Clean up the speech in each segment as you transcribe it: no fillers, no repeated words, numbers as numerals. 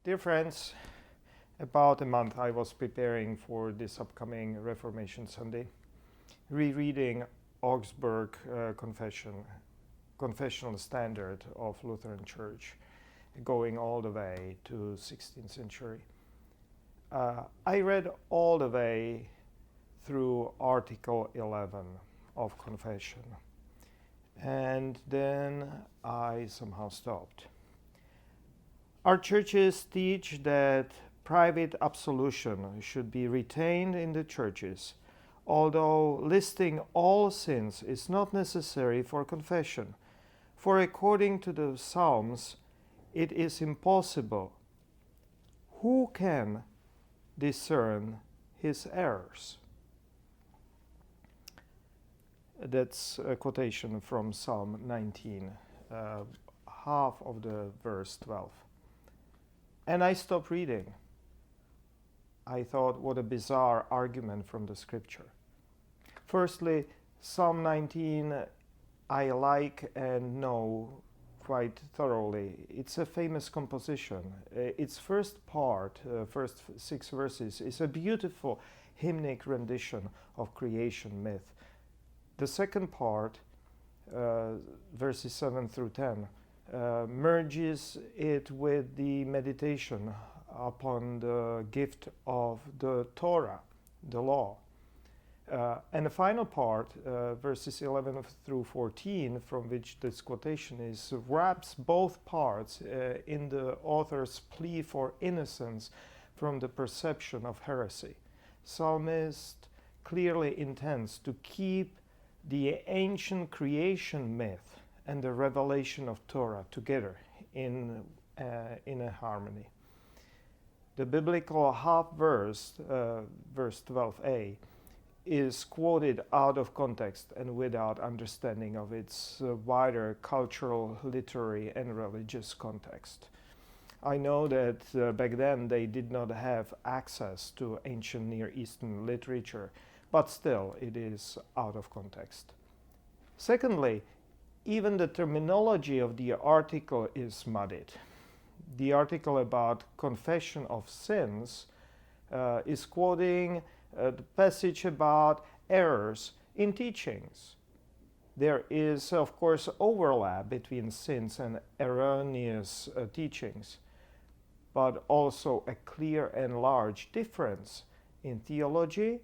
Dear friends, about a month I was preparing for this upcoming Reformation Sunday, rereading Augsburg confessional standard of Lutheran Church, going all the way to 16th century. I read all the way through Article 11 of Confession, and then I somehow stopped. Our churches teach that private absolution should be retained in the churches, although listing all sins is not necessary for confession, for according to the Psalms, it is impossible. Who can discern his errors? That's a quotation from Psalm 19, half of the verse 12. And I stopped reading. I thought, what a bizarre argument from the scripture. Firstly, Psalm 19 I like and know quite thoroughly. It's a famous composition. Its first part, first 6 verses, is a beautiful hymnic rendition of creation myth. The second part, verses 7 through 10, merges it with the meditation upon the gift of the Torah, the law. And the final part, verses 11 through 14, from which this quotation is, wraps both parts in the author's plea for innocence from the perception of heresy. Psalmist clearly intends to keep the ancient creation myth and the revelation of Torah together in a harmony. The biblical half verse, verse 12a, is quoted out of context and without understanding of its wider cultural, literary, and religious context. I know that back then they did not have access to ancient Near Eastern literature, but still it is out of context. Secondly, even the terminology of the article is muddied. The article about confession of sins is quoting the passage about errors in teachings. There is, of course, overlap between sins and erroneous teachings, but also a clear and large difference in theology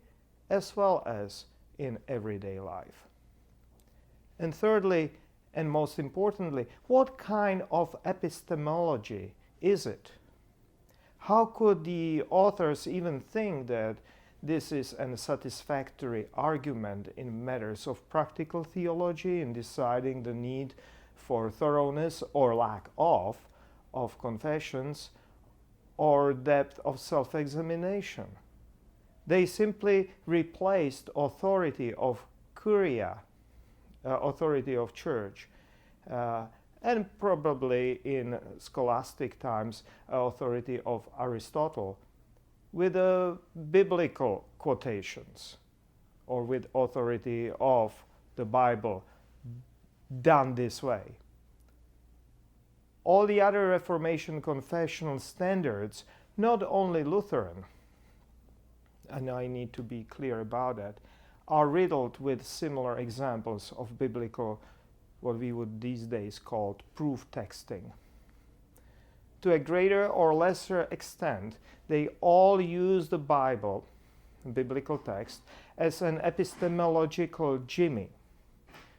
as well as in everyday life. And thirdly, and most importantly, what kind of epistemology is it? How could the authors even think that this is a satisfactory argument in matters of practical theology, in deciding the need for thoroughness or lack of confessions, or depth of self-examination? They simply replaced authority of curia, authority of church, and probably in scholastic times authority of Aristotle, with biblical quotations or with authority of the Bible done this way. All the other Reformation confessional standards, not only Lutheran, and I need to be clear about that, are riddled with similar examples of biblical, what we would these days call proof texting. To a greater or lesser extent, they all use the Bible, biblical text, as an epistemological jimmy,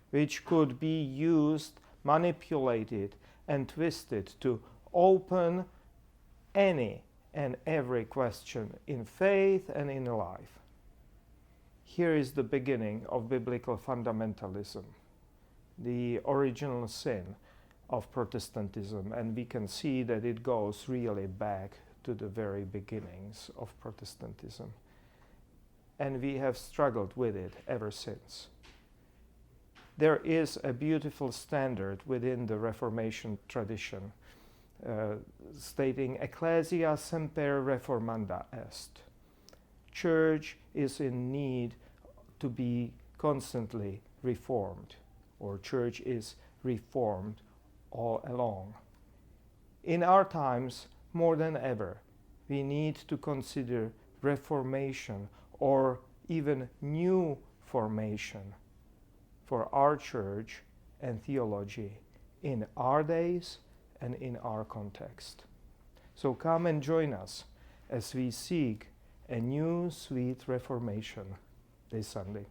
which could be used, manipulated, and twisted to open any and every question in faith and in life. Here is the beginning of biblical fundamentalism, the original sin of Protestantism, and we can see that it goes really back to the very beginnings of Protestantism. And we have struggled with it ever since. There is a beautiful standard within the Reformation tradition stating Ecclesia semper reformanda est. Church is in need to be constantly reformed, or church is reformed all along. In our times, more than ever, we need to consider Reformation or even new formation for our church and theology in our days and in our context. So come and join us as we seek a new sweet Reformation this Sunday.